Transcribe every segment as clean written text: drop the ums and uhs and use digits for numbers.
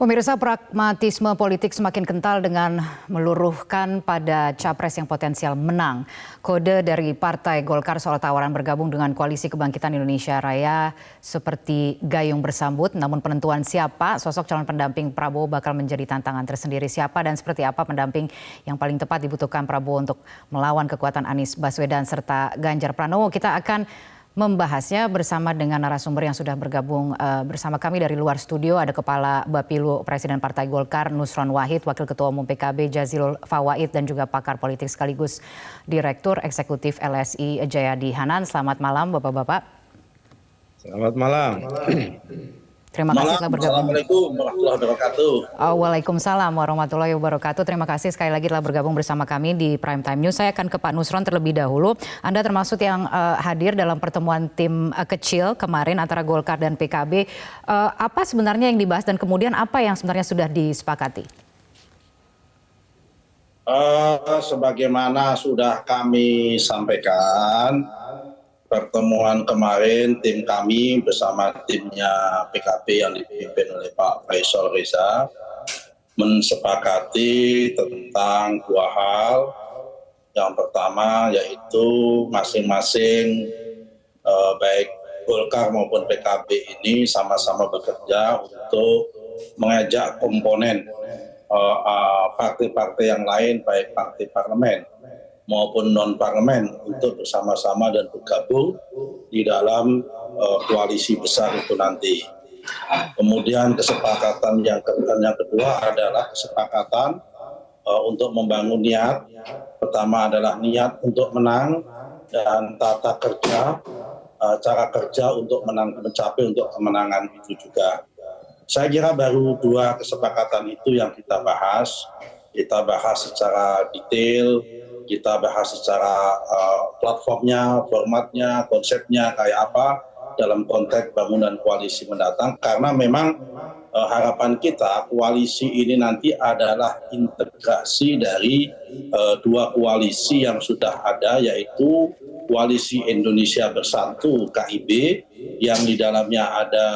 Pemirsa, pragmatisme politik semakin kental dengan meluruhkan pada capres yang potensial menang. Kode dari Partai Golkar soal tawaran bergabung dengan Koalisi Kebangkitan Indonesia Raya seperti gayung bersambut. Namun penentuan siapa sosok calon pendamping Prabowo bakal menjadi tantangan tersendiri. Siapa dan seperti apa pendamping yang paling tepat dibutuhkan Prabowo untuk melawan kekuatan Anies Baswedan serta Ganjar Pranowo. Kita akan membahasnya bersama dengan narasumber yang sudah bergabung bersama kami dari luar studio. Ada Kepala Bapilu Presiden Partai Golkar Nusron Wahid, Wakil Ketua Umum PKB Jazilul Fawait, dan juga pakar politik sekaligus Direktur Eksekutif LSI Jayadi Hanan. Selamat malam Bapak-Bapak. Selamat malam. Terima kasih telah bergabung. Assalamualaikum warahmatullahi wabarakatuh. Waalaikumsalam warahmatullahi wabarakatuh. Terima kasih sekali lagi telah bergabung bersama kami di Prime Time News. Saya akan ke Pak Nusron terlebih dahulu. Anda termasuk yang hadir dalam pertemuan tim kecil kemarin antara Golkar dan PKB. Apa sebenarnya yang dibahas dan kemudian apa yang sebenarnya sudah disepakati? Sebagaimana sudah kami sampaikan, pertemuan kemarin tim kami bersama timnya PKB yang dipimpin oleh Pak Faisal Reza mensepakati tentang dua hal. Yang pertama yaitu masing-masing baik Golkar maupun PKB ini sama-sama bekerja untuk mengajak komponen partai-partai yang lain, baik partai parlemen maupun non-parlemen, untuk bersama-sama dan bergabung di dalam koalisi besar itu nanti. Kemudian kesepakatan yang kedua adalah kesepakatan untuk membangun niat. Pertama adalah niat untuk menang dan tata kerja, cara kerja untuk mencapai untuk kemenangan itu juga. Saya kira baru dua kesepakatan itu yang kita bahas. Kita bahas secara detail, kita bahas secara platformnya, formatnya, konsepnya kayak apa dalam konteks bangunan koalisi mendatang. Karena memang harapan kita koalisi ini nanti adalah integrasi dari dua koalisi yang sudah ada, yaitu Koalisi Indonesia Bersatu KIB yang di dalamnya ada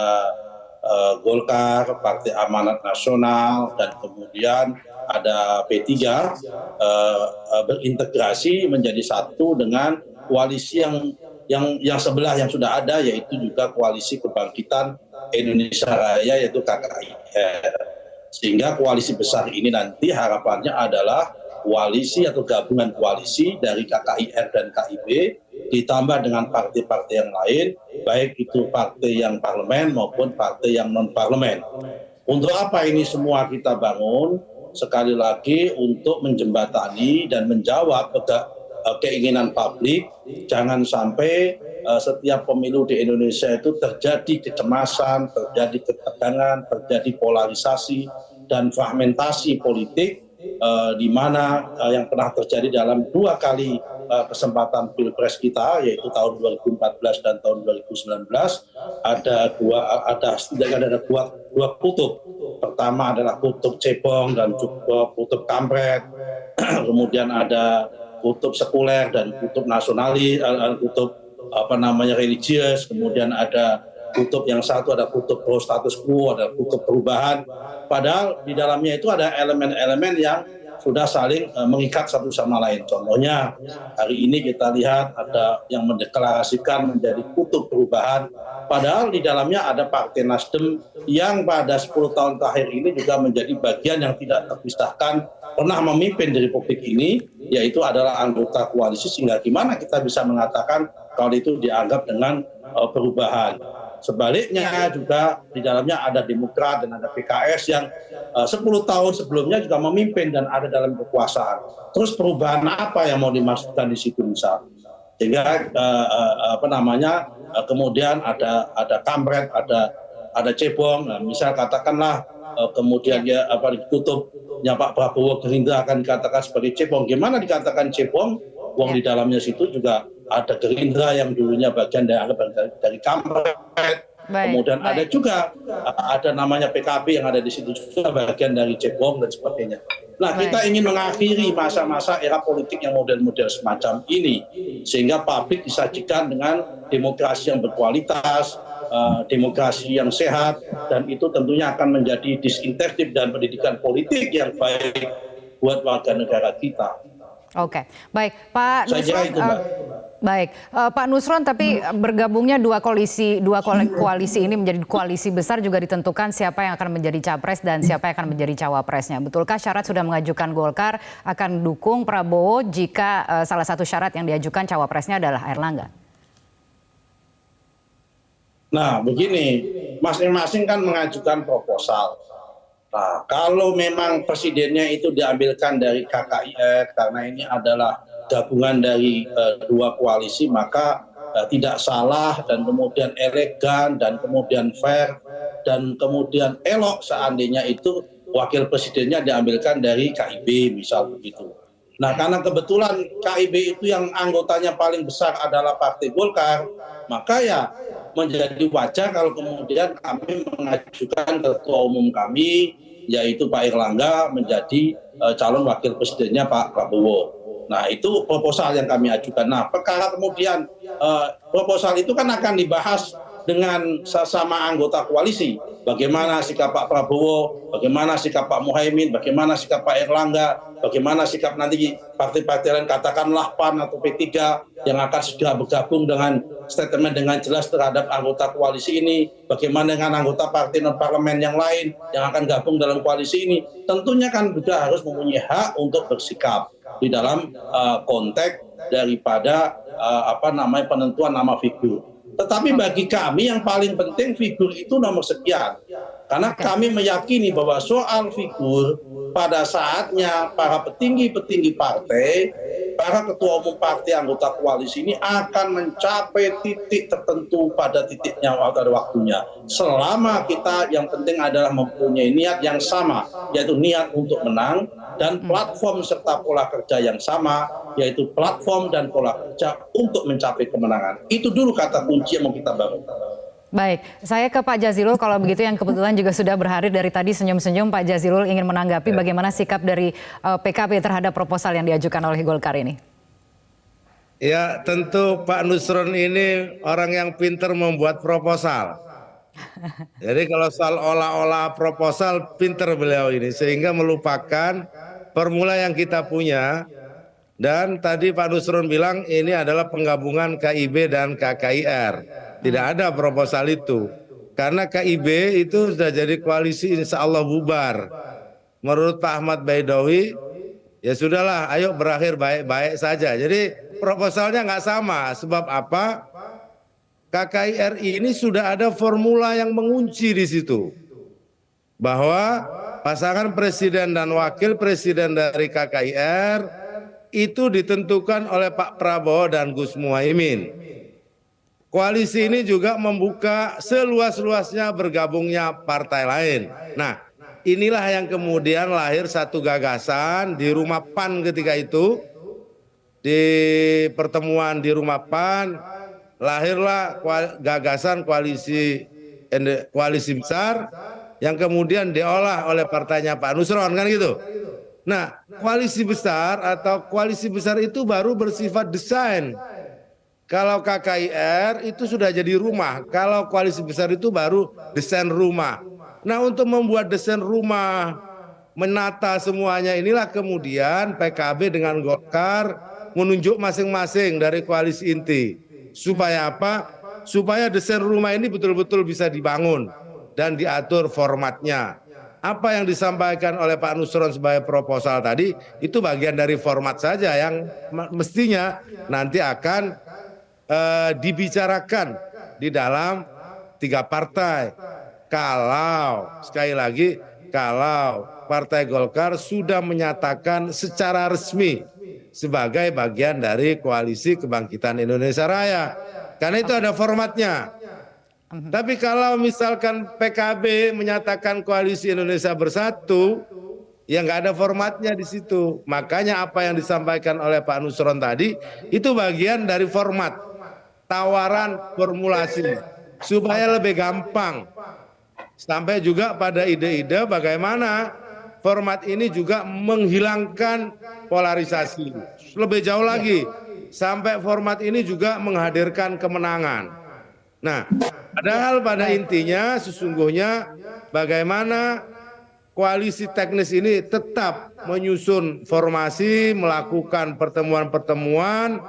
Golkar, Partai Amanat Nasional, dan kemudian ada P3 berintegrasi menjadi satu dengan koalisi yang sebelah yang sudah ada, yaitu juga Koalisi Kebangkitan Indonesia Raya, yaitu KKIR. Sehingga koalisi besar ini nanti harapannya adalah koalisi atau gabungan koalisi dari KKIR dan KIB ditambah dengan partai-partai yang lain, baik itu partai yang parlemen maupun partai yang non-parlemen. Untuk apa ini semua kita bangun? Sekali lagi untuk menjembatani dan menjawab keinginan publik. Jangan sampai setiap pemilu di Indonesia itu terjadi kecemasan, terjadi ketegangan, terjadi polarisasi dan fragmentasi politik, di mana yang pernah terjadi dalam dua kali kesempatan pilpres kita, yaitu tahun 2014 dan tahun 2019, setidaknya ada dua kutub. Pertama adalah kutub cebong dan kutub kampret, kemudian ada kutub sekuler dan kutub nasionalis, kutub religius, kemudian ada kutub yang satu ada kutub pro status quo, ada kutub perubahan. Padahal di dalamnya itu ada elemen-elemen yang sudah saling mengikat satu sama lain. Contohnya hari ini kita lihat ada yang mendeklarasikan menjadi kutub perubahan, padahal di dalamnya ada Partai Nasdem yang pada 10 tahun terakhir ini juga menjadi bagian yang tidak terpisahkan, pernah memimpin di Republik ini, yaitu adalah anggota koalisi, sehingga gimana kita bisa mengatakan kalau itu dianggap dengan perubahan. Sebaliknya juga di dalamnya ada Demokrat dan ada PKS yang 10 tahun sebelumnya juga memimpin dan ada dalam kekuasaan. Terus perubahan apa yang mau dimaksudkan di situ misal? Sehingga kemudian ada kampret, ada cebong. Nah, misal katakanlah kemudian dia di kutubnya Pak Prabowo Gerindra akan dikatakan sebagai cebong. Gimana dikatakan cebong? Wong di dalamnya situ juga ada Gerindra yang dulunya bagian dari kampret, Kemudian ada juga ada namanya PKB yang ada di situ juga bagian dari cebong dan sebagainya. Nah, kita ingin mengakhiri masa-masa era politik yang model-model semacam ini sehingga publik disajikan dengan demokrasi yang berkualitas, demokrasi yang sehat, dan itu tentunya akan menjadi disinsentif dan pendidikan politik yang baik buat warga negara kita. Oke, baik Pak Saya kira Nusron. itu, Mbak. Baik, Pak Nusron, tapi bergabungnya dua koalisi ini menjadi koalisi besar juga ditentukan siapa yang akan menjadi capres dan siapa yang akan menjadi cawapresnya. Betulkah syarat sudah mengajukan Golkar akan dukung Prabowo jika salah satu syarat yang diajukan cawapresnya adalah Airlangga? Nah, begini, masing-masing kan mengajukan proposal. Nah, kalau memang presidennya itu diambilkan dari KKIR karena ini adalah gabungan dari dua koalisi, maka tidak salah dan kemudian elegan dan kemudian fair dan kemudian elok seandainya itu wakil presidennya diambilkan dari KIB misal begitu. Nah, karena kebetulan KIB itu yang anggotanya paling besar adalah Partai Golkar, maka ya menjadi wajar kalau kemudian kami mengajukan ketua umum kami yaitu Pak Airlangga menjadi calon wakil presidennya Pak Prabowo. Nah, itu proposal yang kami ajukan. Nah, perkara kemudian proposal itu kan akan dibahas dengan sesama anggota koalisi. Bagaimana sikap Pak Prabowo, bagaimana sikap Pak Muhaimin, bagaimana sikap Pak Airlangga, bagaimana sikap nanti partai-partai lain, katakanlah PAN atau P3 yang akan segera bergabung dengan statement dengan jelas terhadap anggota koalisi ini, bagaimana dengan anggota partai non-parlemen yang lain yang akan gabung dalam koalisi ini. Tentunya kan juga harus mempunyai hak untuk bersikap di dalam konteks daripada penentuan nama figur. Tetapi bagi kami yang paling penting figur itu nomor sekian. Karena kami meyakini bahwa soal figur pada saatnya para petinggi-petinggi partai, para ketua umum partai anggota koalisi ini akan mencapai titik tertentu pada titiknya pada waktunya. Selama kita yang penting adalah mempunyai niat yang sama, yaitu niat untuk menang, dan platform serta pola kerja yang sama, yaitu platform dan pola kerja untuk mencapai kemenangan. Itu dulu kata kunci yang mau kita bangun. Baik, saya ke Pak Jazilul kalau begitu yang kebetulan juga sudah berhadir dari tadi senyum-senyum. Pak Jazilul ingin menanggapi bagaimana sikap dari PKB terhadap proposal yang diajukan oleh Golkar ini. Ya, tentu Pak Nusron ini orang yang pintar membuat proposal. Jadi kalau soal olah-olah proposal, pintar beliau ini sehingga melupakan formula yang kita punya. Dan tadi Pak Nusron bilang ini adalah penggabungan KIB dan KKIR. Tidak ada proposal itu. Karena KIB itu sudah jadi koalisi insya Allah bubar. Menurut Pak Ahmad Baidowi, ya sudahlah, ayo berakhir baik-baik saja. Jadi proposalnya nggak sama. Sebab apa? KKIR ini sudah ada formula yang mengunci di situ. Bahwa pasangan presiden dan wakil presiden dari KKIR itu ditentukan oleh Pak Prabowo dan Gus Muhaimin. Koalisi ini juga membuka seluas-luasnya bergabungnya partai lain. Nah, inilah yang kemudian lahir satu gagasan di rumah PAN ketika itu. Di pertemuan di rumah PAN, lahirlah gagasan koalisi besar yang kemudian diolah oleh partainya Pak Nusron, kan gitu. Nah, koalisi besar atau koalisi besar itu baru bersifat desain. Kalau KKIR itu sudah jadi rumah, kalau koalisi besar itu baru desain rumah. Nah, untuk membuat desain rumah, menata semuanya, inilah kemudian PKB dengan Golkar menunjuk masing-masing dari koalisi inti. Supaya apa? Supaya desain rumah ini betul-betul bisa dibangun dan diatur formatnya. Apa yang disampaikan oleh Pak Nusron sebagai proposal tadi, itu bagian dari format saja yang mestinya nanti akan dibicarakan di dalam 3 partai. Kalau, sekali lagi, kalau Partai Golkar sudah menyatakan secara resmi sebagai bagian dari Koalisi Kebangkitan Indonesia Raya. Karena itu ada formatnya. Tapi kalau misalkan PKB menyatakan Koalisi Indonesia Bersatu, ya nggak ada formatnya di situ. Makanya apa yang disampaikan oleh Pak Nusron tadi, itu bagian dari format, tawaran formulasi. supaya lebih gampang. Sampai juga pada ide-ide bagaimana format ini juga menghilangkan polarisasi. Lebih jauh lagi, sampai format ini juga menghadirkan kemenangan. Nah, padahal pada intinya sesungguhnya bagaimana koalisi teknis ini tetap menyusun formasi, melakukan pertemuan-pertemuan,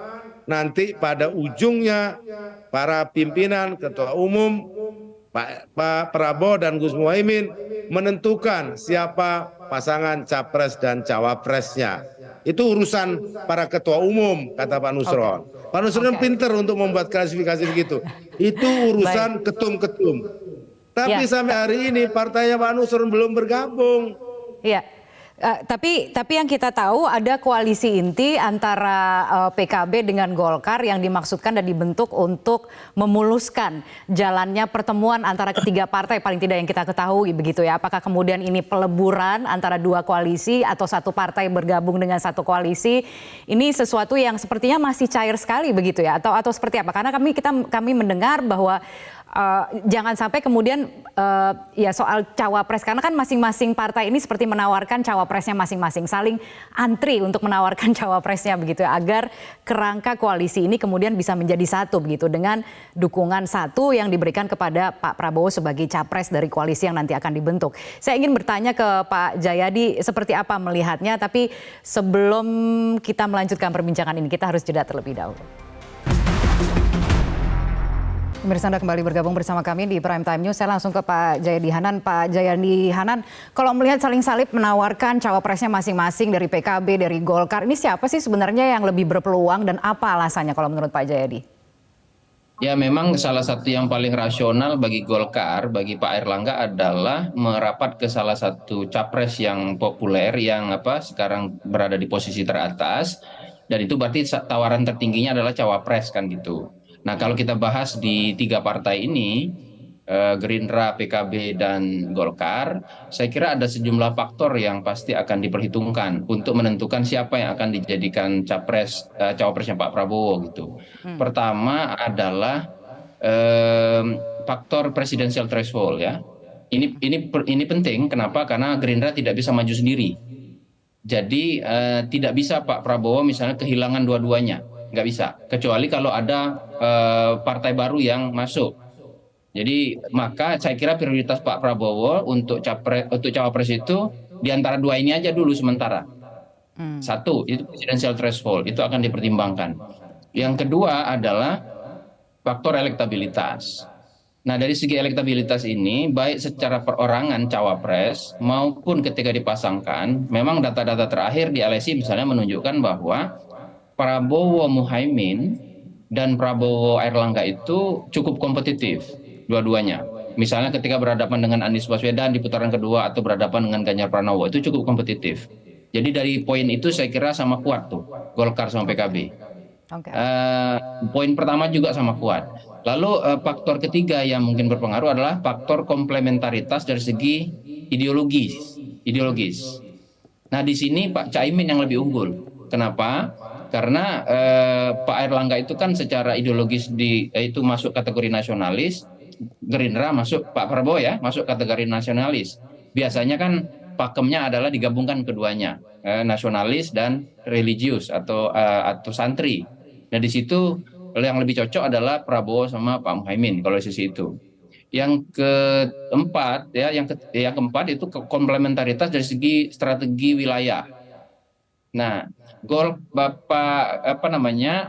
nanti pada ujungnya para pimpinan, ketua umum, Pak Prabowo dan Gus Muhaimin menentukan siapa pasangan capres dan cawapresnya. Itu urusan para ketua umum, kata Pak Nusron. Pak Nusron pinter untuk membuat klasifikasi begitu. Itu urusan ketum-ketum. Tapi sampai hari ini partainya Pak Nusron belum bergabung. Iya. Tapi yang kita tahu ada koalisi inti antara PKB dengan Golkar yang dimaksudkan dan dibentuk untuk memuluskan jalannya pertemuan antara ketiga partai, paling tidak yang kita ketahui begitu ya. Apakah kemudian ini peleburan antara dua koalisi atau satu partai bergabung dengan satu koalisi? Ini sesuatu yang sepertinya masih cair sekali begitu ya, atau seperti apa? Karena kami mendengar bahwa jangan sampai kemudian ya soal cawapres, karena kan masing-masing partai ini seperti menawarkan cawapresnya masing-masing, saling antri untuk menawarkan cawapresnya begitu ya, agar kerangka koalisi ini kemudian bisa menjadi satu begitu dengan dukungan satu yang diberikan kepada Pak Prabowo sebagai capres dari koalisi yang nanti akan dibentuk. Saya ingin bertanya ke Pak Jayadi seperti apa melihatnya, tapi sebelum kita melanjutkan perbincangan ini kita harus jeda terlebih dahulu. Pemirsa, Anda kembali bergabung bersama kami di Prime Time News. Saya langsung ke Pak Jayadi Hanan. Pak Jayadi Hanan, kalau melihat saling salib menawarkan cawapresnya masing-masing dari PKB, dari Golkar, ini siapa sih sebenarnya yang lebih berpeluang dan apa alasannya kalau menurut Pak Jayadi? Ya, memang salah satu yang paling rasional bagi Golkar, bagi Pak Airlangga adalah merapat ke salah satu capres yang populer yang sekarang berada di posisi teratas, dan itu berarti tawaran tertingginya adalah cawapres kan gitu. Nah, kalau kita bahas di tiga partai ini, Gerindra, PKB, dan Golkar, saya kira ada sejumlah faktor yang pasti akan diperhitungkan untuk menentukan siapa yang akan dijadikan cawapresnya Pak Prabowo gitu. Pertama adalah faktor presidensial threshold ya. Ini penting, kenapa? Karena Gerindra tidak bisa maju sendiri. Jadi tidak bisa Pak Prabowo misalnya kehilangan dua-duanya. Nggak bisa, kecuali kalau ada partai baru yang masuk. Jadi maka saya kira prioritas Pak Prabowo untuk cawapres itu di antara dua ini aja dulu sementara. Satu, itu presidensial threshold, itu akan dipertimbangkan. Yang kedua adalah faktor elektabilitas. Nah, dari segi elektabilitas ini, baik secara perorangan cawapres maupun ketika dipasangkan, memang data-data terakhir di LSI misalnya menunjukkan bahwa Prabowo Muhaimin dan Prabowo Airlangga itu cukup kompetitif dua-duanya. Misalnya ketika berhadapan dengan Anies Baswedan di putaran kedua atau berhadapan dengan Ganjar Pranowo itu cukup kompetitif. Jadi dari poin itu saya kira sama kuat tuh Golkar sama PKB. Okay. Poin pertama juga sama kuat. Lalu faktor ketiga yang mungkin berpengaruh adalah faktor komplementaritas dari segi ideologis. Nah, di sini Pak Caimin yang lebih unggul. Kenapa? Karena Pak Airlangga itu kan secara ideologis itu masuk kategori nasionalis, Gerindra masuk, Pak Prabowo ya masuk kategori nasionalis. Biasanya kan pakemnya adalah digabungkan keduanya, nasionalis dan religius atau santri. Nah, di situ yang lebih cocok adalah Prabowo sama Pak Muhaimin kalau di sisi itu. Yang keempat ya, yang keempat itu komplementaritas dari segi strategi wilayah. Nah, Pak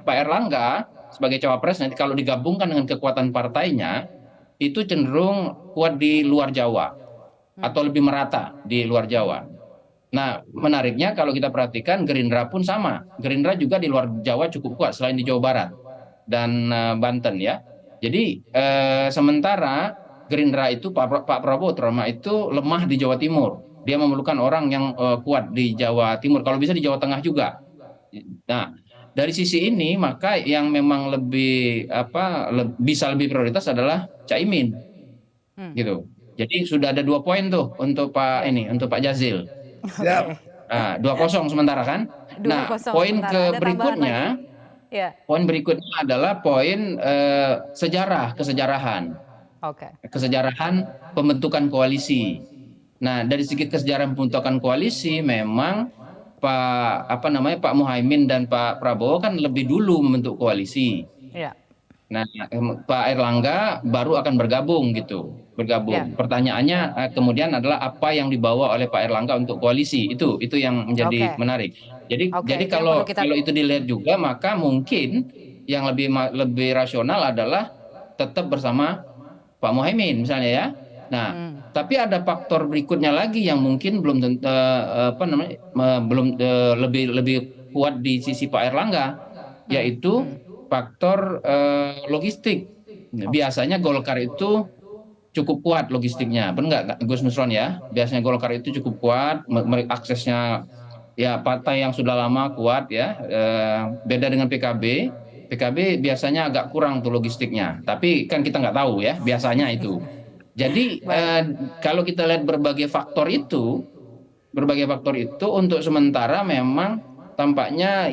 Airlangga sebagai cawapres nanti kalau digabungkan dengan kekuatan partainya itu cenderung kuat di luar Jawa atau lebih merata di luar Jawa. Nah, menariknya kalau kita perhatikan Gerindra pun sama. Gerindra juga di luar Jawa cukup kuat selain di Jawa Barat dan Banten ya. Jadi sementara Gerindra itu Pak Prabowo terutama itu lemah di Jawa Timur. Dia memerlukan orang yang kuat di Jawa Timur, kalau bisa di Jawa Tengah juga. Nah, dari sisi ini maka yang memang bisa lebih prioritas adalah Caimin, gitu. Jadi sudah ada 2 poin tuh untuk Pak Jazil. Nah, 2-0 sementara kan. Nah, poin berikutnya adalah poin kesejarahan. Oke. kesejarahan pembentukan koalisi. Nah, dari segi kesejarahan pembentukan koalisi memang Pak Muhaimin dan Pak Prabowo kan lebih dulu membentuk koalisi. Ya. Nah, Pak Erlangga baru akan bergabung gitu, Ya. bergabung. Pertanyaannya kemudian adalah apa yang dibawa oleh Pak Erlangga untuk koalisi itu yang menjadi Oke. menarik. Jadi Oke, jadi itu yang perlu kalau kita. kalau itu dilihat juga maka mungkin yang lebih rasional adalah tetap bersama Pak Muhaimin misalnya ya. Nah, tapi ada faktor berikutnya lagi yang mungkin belum belum lebih lebih kuat di sisi Pak Erlangga, yaitu faktor logistik. Biasanya Golkar itu cukup kuat logistiknya, benar nggak Gus Nusron ya? Biasanya Golkar itu cukup kuat, aksesnya ya partai yang sudah lama kuat ya. Beda dengan PKB. PKB biasanya agak kurang tuh logistiknya, tapi kan kita nggak tahu ya biasanya itu. Jadi Baik. kalau kita lihat berbagai faktor itu untuk sementara memang tampaknya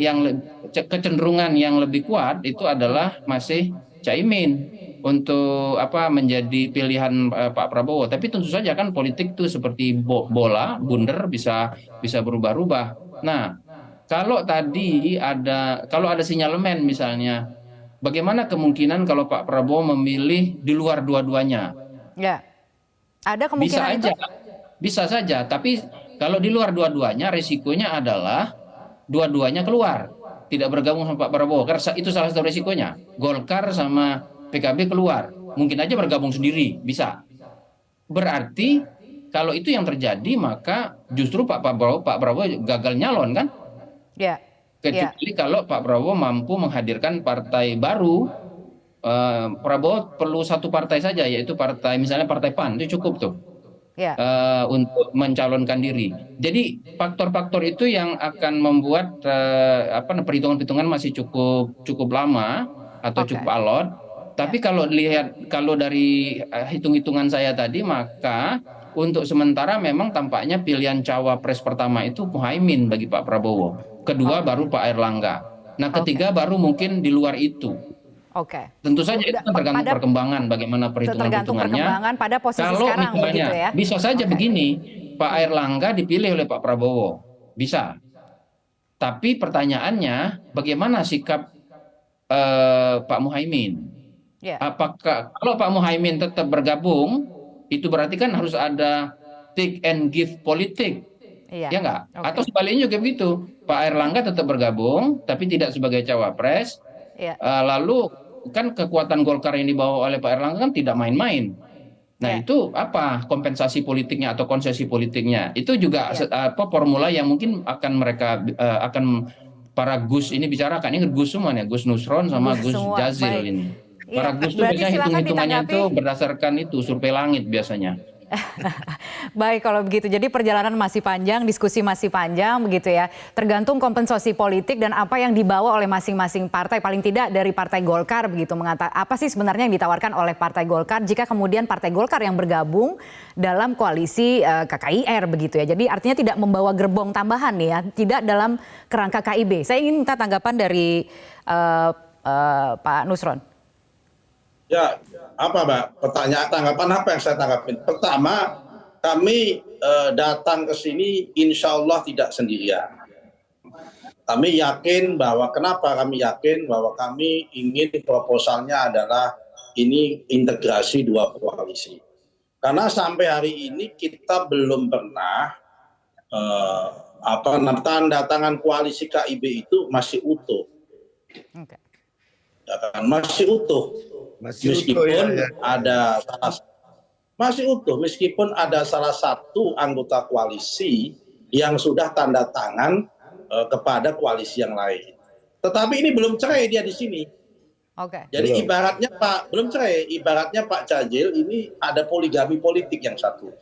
kecenderungan yang lebih kuat itu adalah masih Caimin untuk menjadi pilihan Pak Prabowo. Tapi tentu saja kan politik itu seperti bola, bundar bisa berubah-ubah. Nah, kalau ada sinyalemen misalnya, bagaimana kemungkinan kalau Pak Prabowo memilih di luar dua-duanya? Ya. Ada Bisa kemungkinan itu? aja, bisa saja. Tapi kalau di luar dua-duanya, resikonya adalah dua-duanya keluar, tidak bergabung sama Pak Prabowo. Karena itu salah satu resikonya. Golkar sama PKB keluar, mungkin aja bergabung sendiri, bisa. Berarti kalau itu yang terjadi, maka justru Pak Prabowo gagal nyalon kan? Ya. Ya. Kecuali kalau Pak Prabowo mampu menghadirkan partai baru. Prabowo perlu satu partai saja, yaitu misalnya partai PAN, itu cukup tuh Ya. untuk mencalonkan diri. Jadi faktor-faktor itu yang akan membuat perhitungan-perhitungan masih cukup lama atau Oke. cukup alot. Tapi kalau dari hitung-hitungan saya tadi, maka untuk sementara memang tampaknya pilihan cawapres pertama itu Muhaimin bagi Pak Prabowo. Kedua Oke. baru Pak Erlangga. Nah, Oke. ketiga baru mungkin di luar itu. Oke. Tentu saja itu kan tergantung Pada perkembangan bagaimana tergantung perhitungan-perhitungannya. perkembangan pada posisi Kalau sekarang misalnya begitu ya. bisa saja Oke. begini, Pak Erlangga dipilih oleh Pak Prabowo, bisa. Tapi pertanyaannya, bagaimana sikap Pak Muhaimin? Ya. Apakah kalau Pak Muhaimin tetap bergabung, itu berarti kan harus ada take and give politik, Iya. ya nggak? Oke. Atau sebaliknya juga begitu, Pak Erlangga tetap bergabung, tapi tidak sebagai cawapres. Iya. Lalu kan kekuatan Golkar yang dibawa oleh Pak Erlangga kan tidak main-main. Nah, Ya. itu apa kompensasi politiknya atau konsesi politiknya? Itu juga Ya. formula yang mungkin akan para Gus ini bicarakan. Ini Gus semua nih, Gus Nusron sama Gus Semua. Jazil Baik. ini. Iya. Para Gus itu Berarti biasanya silakan hitung-hitungannya ditanggapi. itu berdasarkan itu survei langit biasanya. Baik kalau begitu. Jadi perjalanan masih panjang, diskusi masih panjang begitu ya. Tergantung kompensasi politik dan apa yang dibawa oleh masing-masing partai. Paling tidak dari Partai Golkar begitu. Apa sih sebenarnya yang ditawarkan oleh Partai Golkar jika kemudian Partai Golkar yang bergabung dalam koalisi KKIR begitu ya. Jadi artinya tidak membawa gerbong tambahan nih ya. Tidak dalam kerangka KIB. Saya ingin minta tanggapan dari Pak Nusron. Ya, apa Mbak? Pertanyaan tanggapan apa yang saya tanggapin? Pertama, kami datang ke sini insya Allah tidak sendirian. Kami yakin bahwa kami ingin proposalnya adalah ini integrasi dua koalisi. Karena sampai hari ini kita belum pernah tanda tangan koalisi KIB itu masih utuh. Okay. Ya kan? Masih utuh. Meskipun ada salah satu anggota koalisi yang sudah tanda tangan kepada koalisi yang lain. Tetapi ini belum cerai dia di sini. Oke. Jadi ibaratnya Pak Jazil ini ada poligami politik yang satu.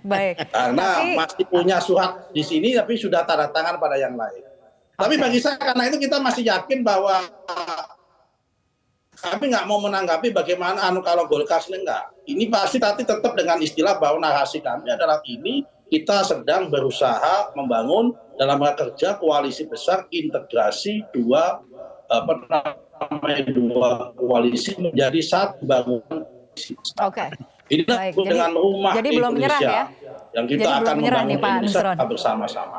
Baik. Karena masih punya surat di sini tapi sudah tanda tangan pada yang lain. Tapi bagi saya karena itu kita masih yakin bahwa kami nggak mau menanggapi bagaimana kalau Golkar ini enggak. Ini pasti nanti tetap dengan istilah bahwa narasi kami adalah ini kita sedang berusaha membangun dalam kerja koalisi besar integrasi dua namanya dua koalisi menjadi satu bangunan. Oke. Inilah Baik, dengan rumah jadi belum menyerah Indonesia ya? yang kita Jadi belum akan menyerah nih, membangun Pak Indonesia Nusron. bersama-sama.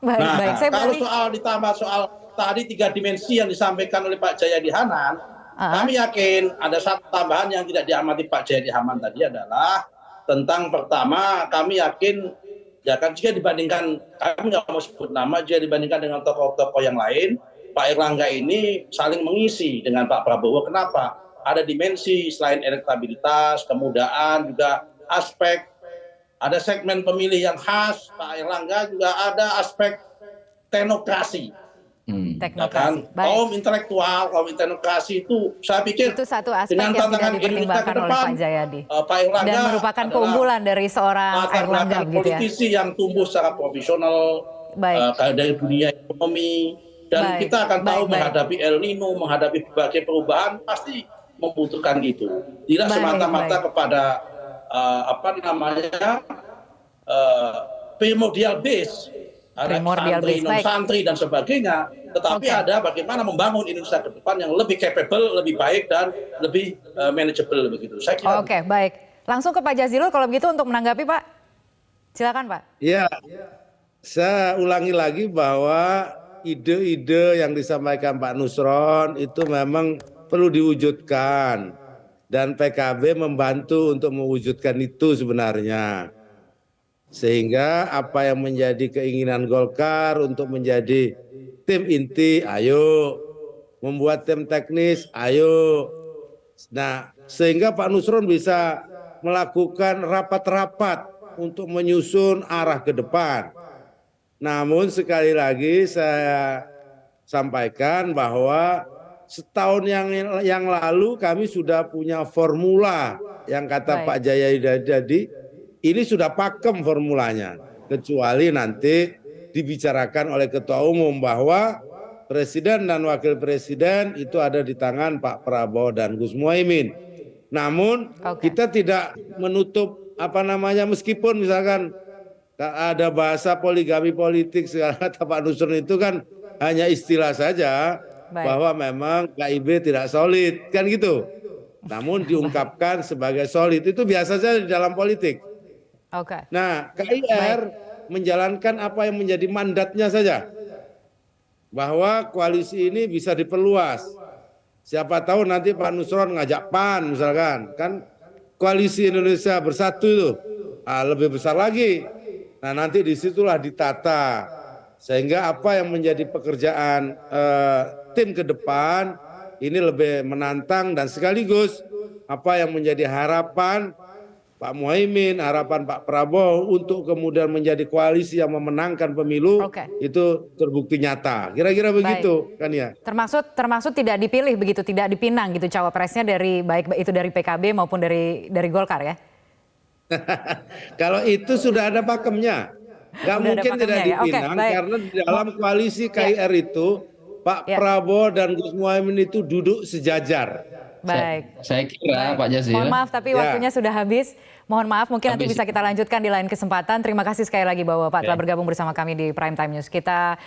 Baik, Nah, baik. Saya kalau beralih. soal ditambah soal tadi 3 dimensi yang disampaikan oleh Pak Jayadi Hanan, kami yakin ada satu tambahan yang tidak diamati Pak Jayadi Hanan tadi adalah tentang pertama kami yakin ya kan jika dibandingkan, kami nggak mau sebut nama, jika dibandingkan dengan tokoh-tokoh yang lain, Pak Erlangga ini saling mengisi dengan Pak Prabowo. Kenapa? Ada dimensi selain elektabilitas, kemudaan, juga aspek, ada segmen pemilih yang khas. Pak Erlangga juga ada aspek teknokrasi. Teknokrasi. Kan? Kaum intelektual, kaum teknokrasi itu saya pikir Itu satu aspek dengan yang tidak tantangan Indonesia ke dipertimbangkan oleh depan, Pak Jayadi. Pak Erlangga Dan merupakan adalah keunggulan dari seorang latar Erlangga belakang begitu ya. politisi yang tumbuh secara profesional dari dunia ekonomi, dan kita akan tahu menghadapi El Nino, menghadapi berbagai perubahan pasti membutuhkan itu. Tidak semata-mata kepada primordial base, ada santri, non santri dan sebagainya, tetapi ada bagaimana membangun Indonesia ke depan yang lebih capable, lebih baik dan lebih manageable begitu. Saya kira. Oke, baik. Langsung ke Pak Jazilul kalau begitu untuk menanggapi, Pak. Silakan, Pak. Ya, saya ulangi lagi bahwa ide-ide yang disampaikan Pak Nusron itu memang perlu diwujudkan, dan PKB membantu untuk mewujudkan itu sebenarnya. Sehingga apa yang menjadi keinginan Golkar untuk menjadi tim inti, ayo. Membuat tim teknis, ayo. Nah, sehingga Pak Nusron bisa melakukan rapat-rapat untuk menyusun arah ke depan. Namun sekali lagi saya sampaikan bahwa setahun yang lalu kami sudah punya formula yang kata Pak Jayadi tadi, ini sudah pakem formulanya, kecuali nanti dibicarakan oleh Ketua Umum bahwa Presiden dan Wakil Presiden itu ada di tangan Pak Prabowo dan Gus Muhaimin. Namun kita tidak menutup meskipun misalkan ada bahasa poligami politik segala kata Pak Nusron itu kan hanya istilah saja, bahwa memang KIB tidak solid kan gitu. Namun diungkapkan sebagai solid itu biasa saja di dalam politik. Nah, KIR menjalankan apa yang menjadi mandatnya saja, bahwa koalisi ini bisa diperluas. Siapa tahu nanti Pak Nusron ngajak PAN misalkan, kan koalisi Indonesia Bersatu itu lebih besar lagi. Nah, nanti disitulah ditata sehingga apa yang menjadi pekerjaan tim ke depan ini lebih menantang, dan sekaligus apa yang menjadi harapan Pak Muhaimin, harapan Pak Prabowo untuk kemudian menjadi koalisi yang memenangkan pemilu itu terbukti nyata. Kira-kira begitu kan ya. Termasuk tidak dipilih begitu, tidak dipinang gitu cawapresnya dari baik itu dari PKB maupun dari Golkar ya. Kalau itu sudah ada pakemnya. Nggak mungkin tidak dipinang karena di dalam koalisi KIR itu Pak Prabowo dan Gus Muhaimin itu duduk sejajar. Baik. Saya kira Pak Jazil. Mohon maaf tapi waktunya sudah habis. Mohon maaf, mungkin nanti bisa kita lanjutkan di lain kesempatan. Terima kasih sekali lagi bahwa Pak telah bergabung bersama kami di Prime Time News. Kita